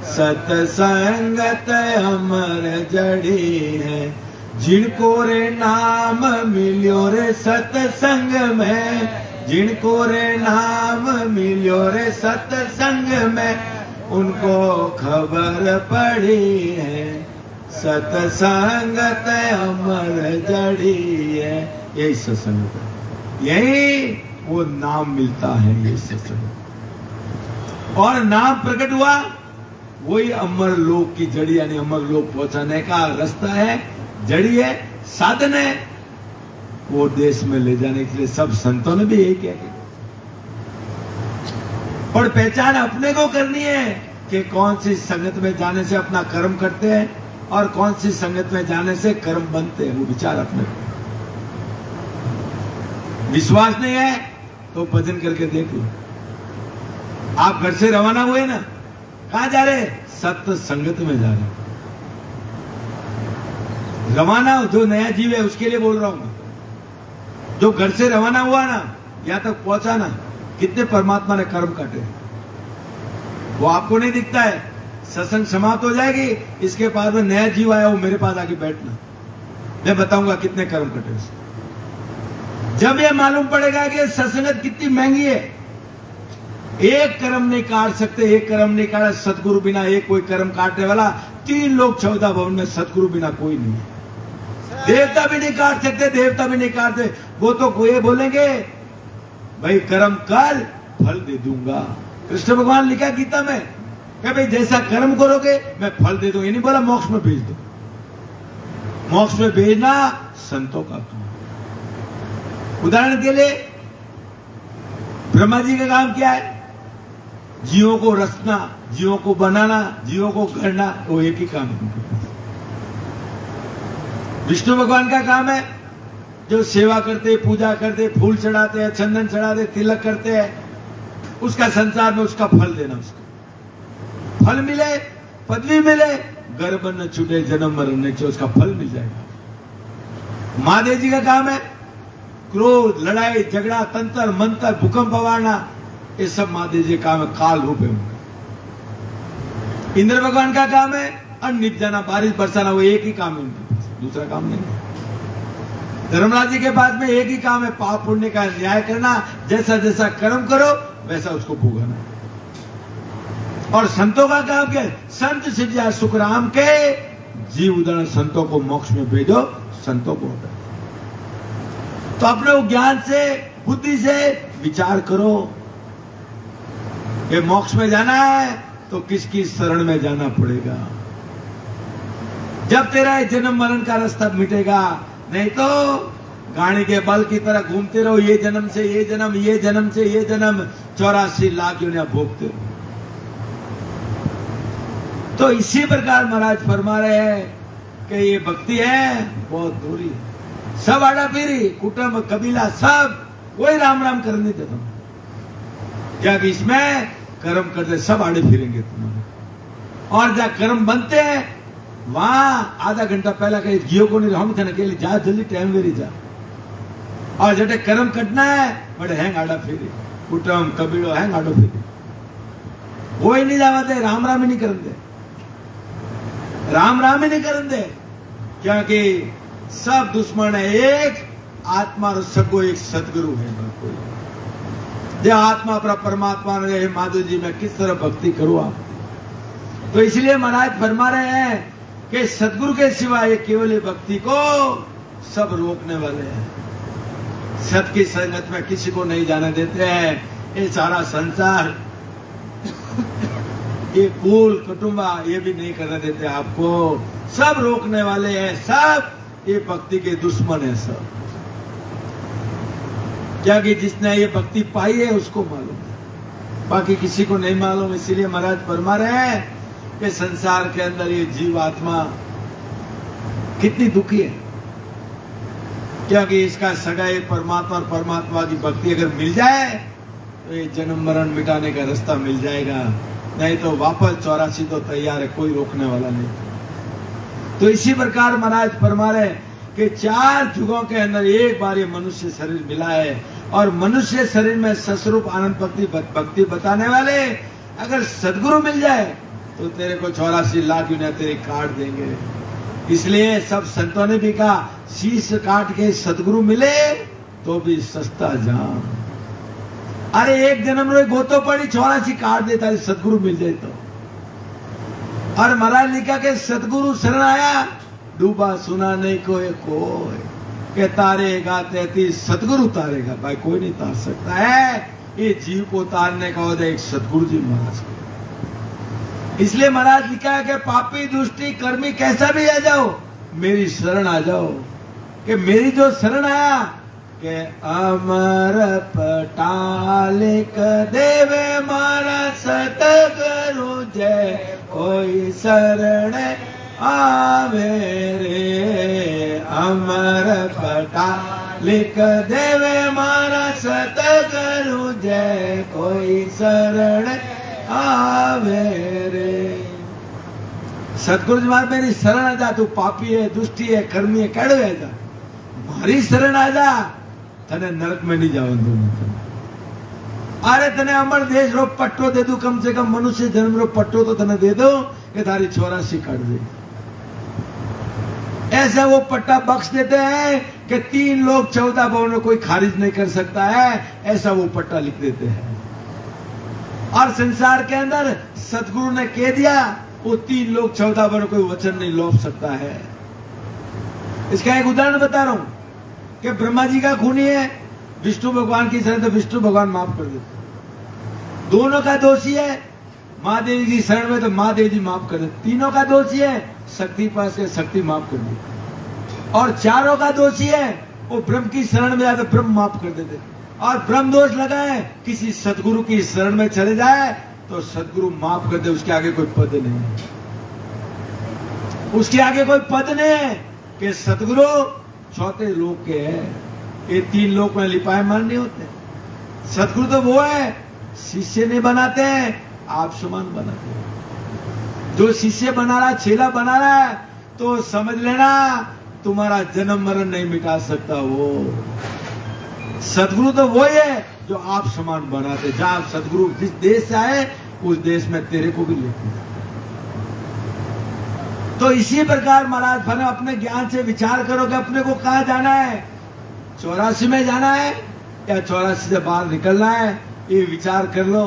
सत्संगत अमर जड़ी है, जिनको रे नाम मिलियो रे सत्संग में, जिनको रे नाम मिलियो रे सत्संग में, उनको खबर पड़ी है, सत्संगत अमर जड़ी है। यही सत्संग, यही वो नाम मिलता है, ये सत्संग। और नाम प्रकट हुआ वही अमर लोक की जड़ी, यानी अमर लोक पहुंचाने का रास्ता है, जड़ी है, साधन है, वो देश में ले जाने के लिए सब संतों ने भी यही किया। और पहचान अपने को करनी है कि कौन सी संगत में जाने से अपना कर्म करते हैं और कौन सी संगत में जाने से कर्म बनते हैं, वो विचार अपने को। विश्वास नहीं है तो भजन करके देख लो। आप घर से रवाना हुए ना, कहां जा रहे? सत्य संगत में जा रहे। रवाना जो नया जीव है उसके लिए बोल रहा हूं, जो घर से रवाना हुआ ना, यहां तक पहुंचा ना, कितने परमात्मा ने कर्म काटे, वो आपको नहीं दिखता है। सत्संग समाप्त हो जाएगी, इसके बाद में नया जीव आया, वो मेरे पास आके बैठना, मैं बताऊंगा कितने कर्म कटे उसके। जब ये मालूम पड़ेगा कि सत्संगत कितनी महंगी है, एक कर्म नहीं काट सकते, एक कर्म नहीं काटा सतगुरु बिना, एक कोई कर्म काटने वाला 3 लोग 14 भवन में, सतगुरु बिना कोई नहीं है। देवता भी नहीं काट सकते, देवता भी नहीं काटते, वो तो कोई बोलेंगे भाई कर्म कर फल दे दूंगा। कृष्ण भगवान लिखा गीता में कि भाई जैसा कर्म करोगे मैं फल दे दूंगा, ये नहीं बोला मोक्ष में भेज दो। मोक्ष में भेजना संतों का काम। उदाहरण के लिए ब्रह्मा जी का काम क्या है? जीवों को रचना, जीवों को बनाना, जीवों को करना, वो एक ही काम है। विष्णु भगवान का काम है जो सेवा करते, पूजा करते, फूल चढ़ाते हैं, चंदन चढ़ाते, तिलक करते हैं, उसका संसार में उसका फल देना, उसका फल मिले, पदवी मिले, गर्भ न छूटे, जन्म मरण नहीं छूटे, उसका फल मिल जाएगा। महादेव जी का काम है क्रोध, लड़ाई, झगड़ा, तंत्र मंत्र, भूकंप आवाना, ये सब महादेव जी का काम है, काल रूप है उनका। इंद्र भगवान का काम है अन्न निपजाना, बारिश बरसाना, वो एक ही काम है उनके पास, दूसरा काम नहीं है। धर्मराज जी के बाद में एक ही काम है, पाप पुण्य का न्याय करना, जैसा जैसा कर्म करो वैसा उसको भोगना। और संतों का काम क्या है? संत सिद्धिया सुखराम के, जीव उदाहरण संतों को मोक्ष में भेजो, संतों को होता है। तो अपने ज्ञान से, बुद्धि से विचार करो कि मोक्ष में जाना है तो किसकी शरण में जाना पड़ेगा। जब तेरा जन्म मरण का रास्ता मिटेगा, नहीं तो गाड़ी के बल की तरह घूमते रहो, ये जन्म से ये जन्म, ये जन्म से ये जन्म, 84 लाख योनियां भोगते रहो। तो इसी प्रकार महाराज फरमा रहे हैं कि ये भक्ति है बहुत दूरी, सब आड़ा फिरी, कुटुंब कबीला सब वही राम राम करने देता हूं, क्या कि इसमें कर्म करते सब आड़े फिरेंगे तुम्हारे। और जहां कर्म बनते हैं वहां आधा घंटा पहला कहीं जियो को नहीं, हम कहने के लिए जा जल्दी टाइम वेरी जा। और जटे कर्म कटना है बड़े हैंग आड़ा फिरे, कुटुंब कबीलो हैंग आड़ो फिरे, वो ही नहीं जाते, राम राम ही नहीं करन दे, राम राम ही नहीं करन दे, क्योंकि सब दुश्मन है। एक आत्मा और सबको एक सदगुरु है, जो आत्मा अपना परमात्मा ने, माधव जी मैं किस तरह भक्ति करूं आप। तो इसलिए महाराज फरमा रहे हैं कि सदगुरु के सिवा ये केवल भक्ति को सब रोकने वाले हैं, सत की संगत में किसी को नहीं जाने देते हैं। ये सारा संसार ये कुल कुटुंबा ये भी नहीं करने देते आपको, सब रोकने वाले हैं, सब ये भक्ति के दुश्मन है सब। क्या कि जिसने ये भक्ति पाई है उसको मालूम है, बाकी किसी को नहीं मालूम। इसीलिए महाराज फरमा रहे हैं कि संसार के अंदर ये जीव आत्मा कितनी दुखी है, क्योंकि इसका सगाई परमात्मा और परमात्मा की भक्ति अगर मिल जाए तो ये जन्म मरण मिटाने का रास्ता मिल जाएगा, नहीं तो वापस 84 तो तैयार है, कोई रोकने वाला नहीं। तो इसी प्रकार महाराज फरमा रहे कि 4 युगों के अंदर एक बार ये मनुष्य शरीर मिला है, और मनुष्य शरीर में सस्वरूप आनंद भक्ति बताने वाले अगर सदगुरु मिल जाए तो तेरे को 84 लाख यूनिया तेरे काट देंगे। इसलिए सब संतों ने भी कहा शीश काट के सदगुरु मिले तो भी सस्ता जाम। अरे एक जन्म रोई गोतो पड़ी 84 काट देता है सदगुरु मिल जाए तो। और महाराज लिखा के सदगुरु शरण आया डूबा सुना नहीं कोई के तारेगा 33 सदगुरु तारेगा। भाई कोई नहीं तार सकता है, ये जीव को तारने का होता है एक सदगुरु जी महाराज को। इसलिए महाराज लिखा है कि पापी दुष्टी कर्मी कैसा भी आ जाओ मेरी शरण आ जाओ, कि मेरी जो शरण आया के अमर पटालिक देवे मारा सतगुरु जय कोई शरण आवे रे। अमर पटालिक देवे मारा सतगुरु जय कोई शरण आवे रे। सतगुरु जी महाराज मेरी शरण आ जा, तू पापी है दुष्टी है कर्मी है कड़े है जा, मारी शरण आ जा, तने नरक में नहीं जावन दूंगा। अरे तने अमर देश रो पट्टो दे दू, कम से कम मनुष्य जन्म रो पट्टो तो तने दे दो कि तारी 84 काट दे। ऐसा वो पट्टा बख्श देते हैं कि 3 लोग 14 भवन कोई खारिज नहीं कर सकता है, ऐसा वो पट्टा लिख देते हैं। और संसार के अंदर सतगुरु ने कह दिया वो 3 लोग 14 भवन कोई वचन नहीं लौट सकता है। इसका एक उदाहरण बता रहा हूं कि ब्रह्मा जी का खूनी है, विष्णु भगवान की शरण तो विष्णु भगवान माफ कर देते। दोनों का दोषी है महादेव की शरण में तो महादेव जी माफ कर देते। तीनों का दोषी है शक्ति पास के शक्ति माफ कर देते। और चारों का दोषी है वो ब्रह्म की शरण में जाए तो ब्रह्म माफ कर देते। और ब्रह्म दोष लगाए किसी सदगुरु की शरण में चले जाए तो सदगुरु माफ कर दे, उसके आगे कोई पद नहीं है, उसके आगे कोई पद नहीं है कि सदगुरु चौथे लोक के है। ये 3 लोक में लिपायमान नहीं होते। सदगुरु तो वो है शिष्य नहीं बनाते हैं, आप समान बनाते हैं। जो शिष्य बना रहा चेला बना रहा है तो समझ लेना तुम्हारा जन्म मरण नहीं मिटा सकता। वो सदगुरु तो वो है जो आप समान बनाते। जहां सदगुरु जिस देश से आए उस देश में तेरे को भी लेते हैं। तो इसी प्रकार महाराज फने अपने ज्ञान से विचार करो कि अपने को कहां जाना है, 84 में जाना है या 84 से बाहर निकलना है, ये विचार कर लो।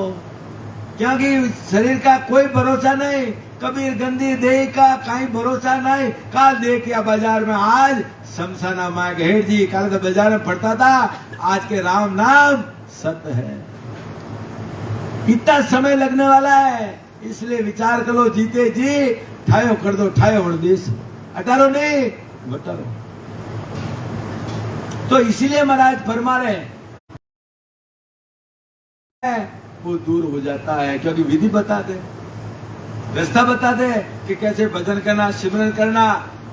क्योंकि शरीर का कोई भरोसा नहीं, कबीर गंदी देह का कहीं भरोसा नहीं। काल देख या बाजार में आज शमशाना माँ के हेठ जी कल तो बाजार में पढ़ता था, आज के राम नाम सत्य है। इतना समय लगने वाला है, इसलिए विचार कर लो। जीते जी ठायो कर दो, ठायो और देश अटारो नहीं बटारो। तो इसीलिए महाराज फरमा रहे वो दूर हो जाता है, क्योंकि विधि बता दे, रास्ता बता दे कि कैसे भजन करना सिमरन करना।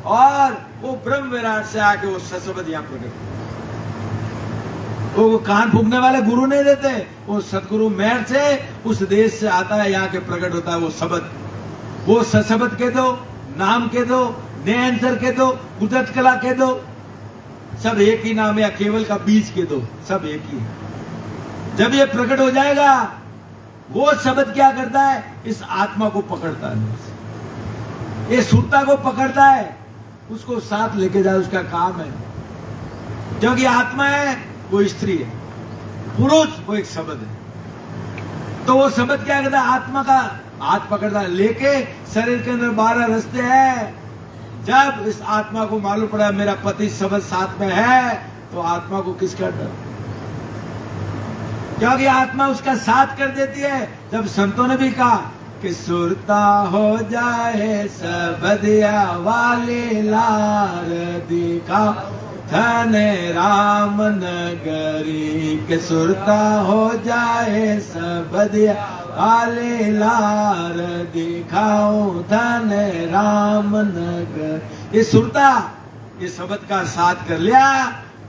और वो ब्रह्म विराट से आके वो सशब्द यहाँ प्रकट, वो कान फूकने वाले गुरु नहीं देते, वो सतगुरु मेहर से उस देश से आता है, यहाँ के प्रकट होता है वो शब्द। वो सशब्द कह दो, नाम कह दो, नए आंसर कह दो, गुजरत कला कह दो, सब एक ही नाम, या केवल का बीज कह दो, सब एक ही है। जब ये प्रकट हो जाएगा वो शब्द क्या करता है, इस आत्मा को पकड़ता है, ये सुरता को पकड़ता है, उसको साथ लेके जाए, उसका काम है। क्योंकि आत्मा है वो स्त्री है, पुरुष वो एक शब्द है। तो वो शब्द क्या करता है, आत्मा का हाथ पकड़ता है, लेके शरीर के अंदर 12 रास्ते हैं। जब इस आत्मा को मालूम पड़ा मेरा पति शब्द साथ में है, तो आत्मा को किसका डर, क्योंकि आत्मा उसका साथ कर देती है। जब संतों ने भी कहा कि सुरता हो जाए सबदिया वाली लार दिखाओ धने राम नगरी, के सुरता हो जाए सबदिया वाली लार दिखाओ धने राम नगर। ये सुरता, ये शब्द का साथ कर लिया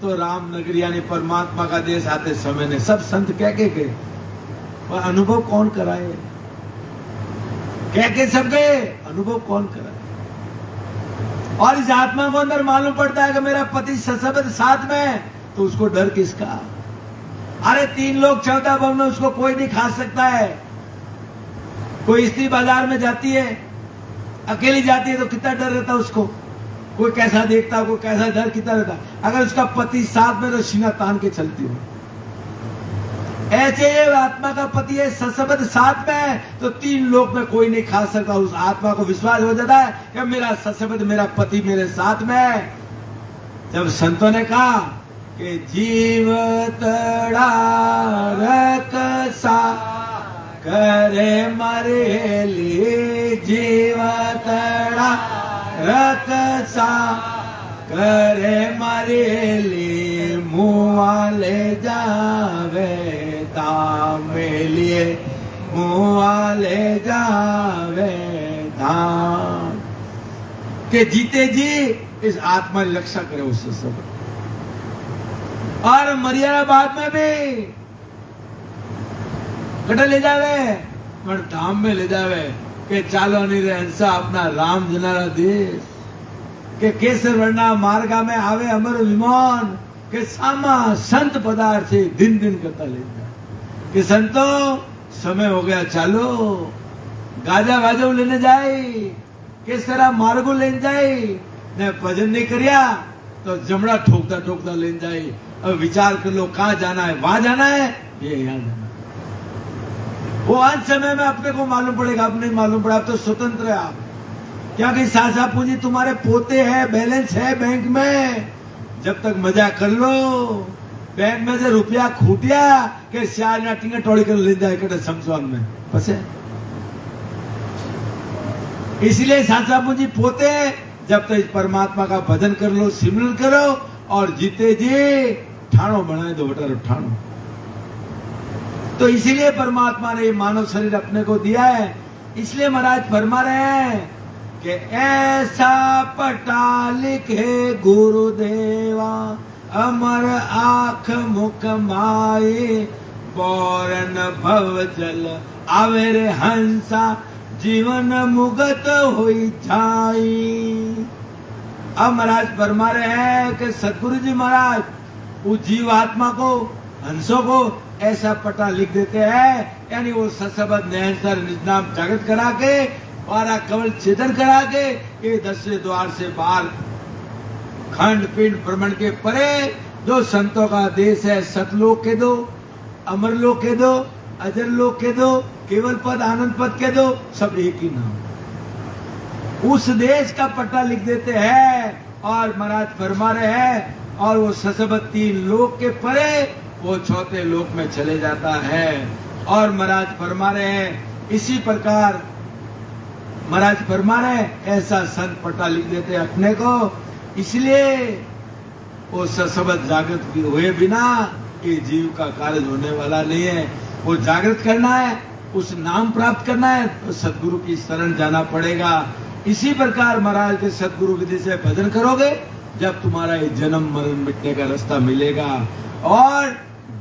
तो राम नगरी यानी परमात्मा का देश आते समय ने सब संत कह के गए, और अनुभव कौन कराए? कह के सब गए, अनुभव कौन कराए? और इस आत्मा को अंदर मालूम पड़ता है कि मेरा पति सशब्द साथ में, तो उसको डर किसका? अरे 3 लोग 14 भवन में, उसको कोई नहीं खा सकता है। कोई स्त्री बाजार में जाती है, अकेली जाती है तो कितना डर रहता है उसको, कोई कैसा देखता, कोई कैसा डर कितना रहता। अगर उसका पति साथ में तो सीना तान के चलती हो। ऐसे ये आत्मा का पति है सशब्द साथ में, तो 3 लोक में कोई नहीं खा सकता। उस आत्मा को विश्वास हो जाता है कि मेरा सशब्द, मेरा पति मेरे साथ में। जब संतों ने कहा कि जीव तड़ा रकसा करे मरेली, जीव तड़ा रकसा करे मरेली, मुआ ले जावे धाम लिए, मुआ ले जावे धाम। के जीते जी इस आत्मा की रक्षा करे उससे सब। और मरियाबाद में भी कटे ले जावे, पर धाम में ले जावे के चालो नहीं रे हंसा अपना राम जनारा देश, के केसर वर्णा मार्गा में आवे अमर विमान, के सामा संत पदार्थ से दिन दिन करता ले जाए। कि संतो समय हो गया, चालो गाजा वाजो लेने जाए, केसरा मार्गो लेने जाए, ने भजन नहीं करिया तो जमड़ा ठोकता ठोकता लेने जाए। अब विचार कर लो कहाँ जाना है, वहां जाना है, ये यहाँ जाना है। वो आज समय में अपने को मालूम पड़ेगा, अब नहीं मालूम पड़ा, अब तो स्वतंत्र है आप। क्या कि सासा पूंजी तुम्हारे पोते हैं, बैलेंस है बैंक में, जब तक मजा कर लो। बैंक में से रुपया खूटिया के श्यार ना टिंगा टोड़ी कर ले जाए कटे शमशान में फंसे। इसलिए सासा पूंजी पोते, जब तक परमात्मा का भजन कर लो, सिमरन करो, और जीते जी ठाणो बनाए दो बटर ठाणो। तो इसीलिए परमात्मा ने मानव शरीर अपने को दिया है। इसलिए महाराज फरमा रहे हैं कि ऐसा पटा लिखे गुरुदेवा, अमर आंख मुख माए, बौरन भव जल आवे रे हंसा, जीवन मुगत होई जाई। अब महाराज फरमा रहे हैं कि सदगुरु जी महाराज उस जीव आत्मा को, हंसों को ऐसा पटा लिख देते हैं, यानी वो सशब्द निरंतर निज नाम जागृत करा के, 12 कवल छेदन करा के, ये 10वें द्वार से बाहर खंड पिंड भ्रमण के परे जो संतों का देश है, सतलोक के दो, अमर लोक के दो, अजर लोक के दो, केवल पद आनंद पद के दो, सब एक ही नाम। उस देश का पट्टा लिख देते हैं। और महाराज फरमा रहे हैं, और वो सशब्द 3 लोक के परे वो 4थे लोक में चले जाता है। और महाराज फरमा रहे हैं, इसी प्रकार महाराज फरमा रहे हैं, ऐसा संत पट्टा लिख देते हैं अपने को। इसलिए वो सशब्द जागृत हुए बिना ये जीव का कार्य होने वाला नहीं है। वो जागृत करना है, उस नाम प्राप्त करना है, तो सदगुरु की शरण जाना पड़ेगा। इसी प्रकार महाराज के सदगुरु विधि से भजन करोगे, जब तुम्हारा ये जन्म मरण मिटने का रास्ता मिलेगा और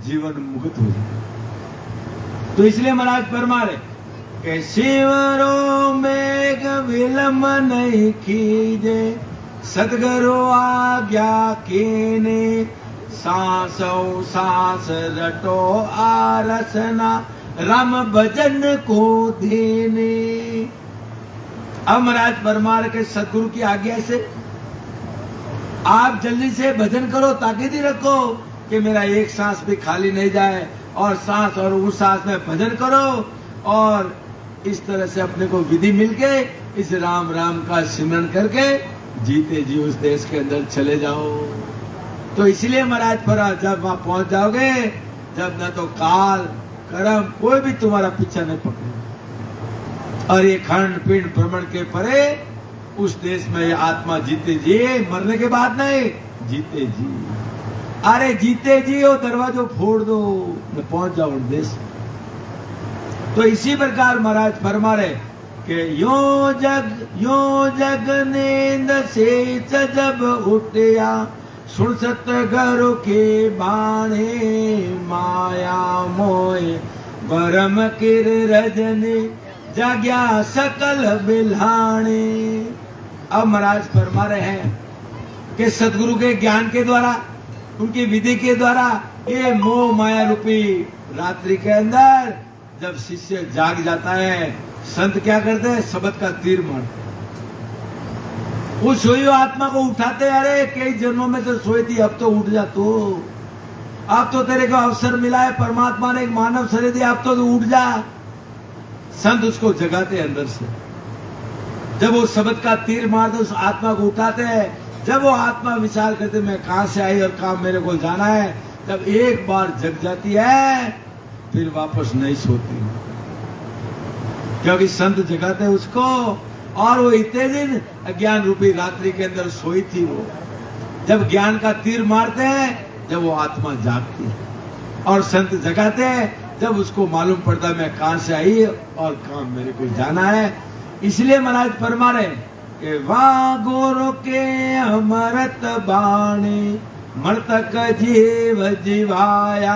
जीवन मुक्त हो जाएगा। तो इसलिए महाराज फरमा रहे कि शिवरो मेघ विलंब नहीं कीजे, सदगुरु आज्ञा कीने, सांसो सांस रटो आरसना, राम भजन को देने। अब महाराज फरमा के सदगुरु की आज्ञा से आप जल्दी से भजन करो, ताकीद ही रखो कि मेरा एक सांस भी खाली नहीं जाए, और सांस और उस सांस में भजन करो। और इस तरह से अपने को विधि मिलके इस राम राम का सिमरन करके जीते जी उस देश के अंदर चले जाओ। तो इसलिए महाराज फरा, जब वहां पहुंच जाओगे, जब न तो काल कर्म कोई भी तुम्हारा पीछा नहीं पकड़े, और ये खंड पिंड भ्रमण के परे उस देश में ये आत्मा जीते जी, मरने के बाद नहीं, जीते जी। अरे जीते जी वो दरवाजो फोड़ दो, पहुंच जाओ देश। तो इसी प्रकार महाराज फरमा रहे कि यो जग नींद से जब उठया, सुन सतगुरु के बाणे, माया मोय परम किर रजनी, जाग्या सकल बिल्हाने। अब महाराज फरमा रहे हैं कि सतगुरु के ज्ञान के द्वारा, उनकी विधि के द्वारा, ये मोह माया रूपी रात्रि के अंदर जब शिष्य जाग जाता है, संत क्या करते हैं? शब्द का तीर मारते, उस सोई आत्मा को उठाते। अरे कई जन्मों में तो सोई थी, अब तो उठ जा, तो अब तो तेरे को अवसर मिला है, परमात्मा ने एक मानव शरीर दिया, अब तो उठ जा। संत उसको जगाते अंदर से। जब वो शब्द का तीर मारते, उस आत्मा को उठाते हैं। जब वो आत्मा विचार करते मैं कहां से आई और कहां मेरे को जाना है, जब एक बार जग जाती है फिर वापस नहीं सोती, क्योंकि संत जगाते उसको। और वो इतने दिन अज्ञान रूपी रात्रि के अंदर सोई थी। वो जब ज्ञान का तीर मारते हैं, जब वो आत्मा जागती है, और संत जगाते हैं जब उसको मालूम पड़ता है मैं कहां से आई और कहां मेरे को जाना है। इसलिए महाराज फरमा रहे कि वाह गुरु के अमृत बाणी, मृतक जीव जीवाया,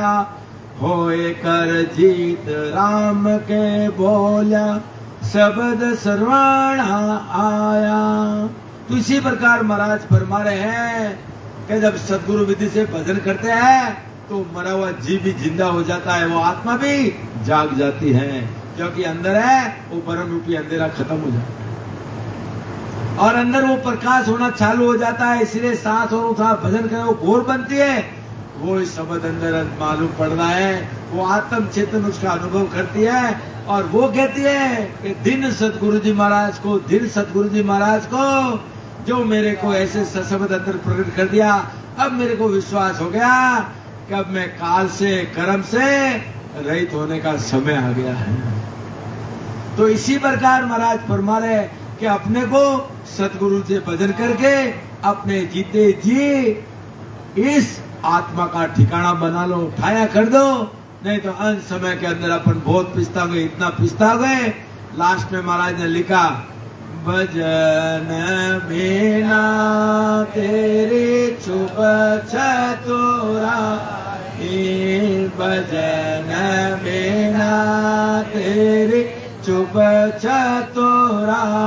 होए कर जीत राम के बोला, शब्द सर्वाणा आया। तो इसी प्रकार महाराज फरमा रहे हैं कि जब सदगुरु विधि से भजन करते हैं तो मरा हुआ जीव भी जिंदा हो जाता है, वो आत्मा भी जाग जाती है, क्योंकि अंदर है वो परम रूपी अंधेरा खत्म हो जाता है और अंदर वो प्रकाश होना चालू हो जाता है। इसलिए सांस और उठा भजन करें, वो घोर बनती है। वो शब्द अंदर मालूम पड़ रहा है, वो आत्म चेतन उसका अनुभव करती है और वो कहती है कि दिन सतगुरु जी महाराज को, दिन सतगुरु जी महाराज को, जो मेरे को ऐसे सशब्द अंदर प्रकट कर दिया। अब मेरे को विश्वास हो गया कि अब मैं काल से, कर्म से रहित होने का समय आ गया है। तो इसी प्रकार महाराज फरमा रहे कि अपने को सतगुरु से भजन करके अपने जीते जी इस आत्मा का ठिकाना बना लो, ठाया कर दो। नहीं तो अंत समय के अंदर अपन बहुत पिछता गए, इतना पिछता गए, लास्ट में महाराज ने लिखा, भजन बिना तेरे चुप चतुरा, भजन बिना तेरे चुप चतुराई,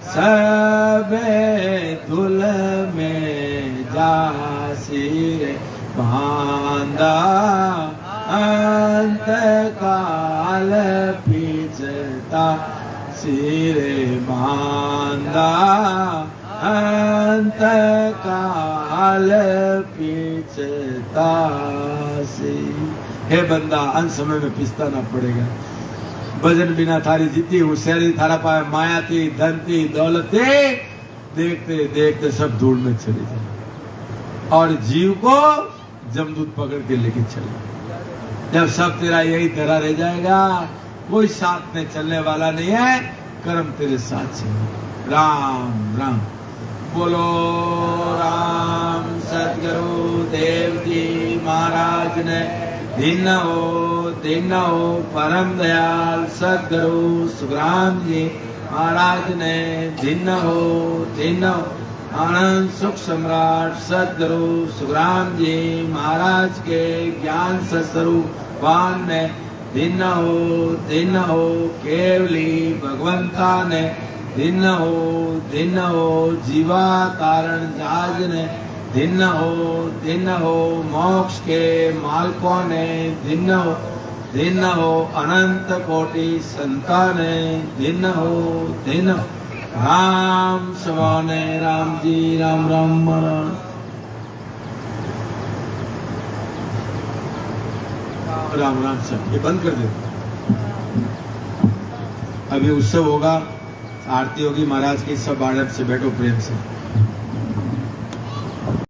सब धुल में जासिर बांधा, अंत काल पीछता सिरे बांधा, अंत काल पीछता से। हे बंदा, अंत समय में पिछता ना पड़ेगा। भजन बिना थारी जीती होशियारी, थारा पाए माया थी, धन थी, दौलत थी, देखते देखते सब धूल में चले जाए और जीव को जमदूत पकड़ के लेके चले। जब सब तेरा यही धरा रह जाएगा, कोई साथ में चलने वाला नहीं है, कर्म तेरे साथ चले। राम राम बोलो, राम सतगुरु देव जी महाराज ने दिन हो परम दयाल सतगुरु सुखराम जी महाराज ने दिन हो आनंद सुख सम्राट सतगुरु सुखराम जी महाराज के ज्ञान स्वरूप वान ने दिन हो केवली भगवंता ने दिन हो जीवा कारण जाज ने दिन हो मोक्ष के मालकों ने दिन हो अनंत कोटि संतान ने दिन हो राम सवाने राम जी राम राम राम राम। सब ये बंद कर दे। अभी उत्सव होगा, आरती होगी महाराज की, सब आडम से बैठो प्रेम से।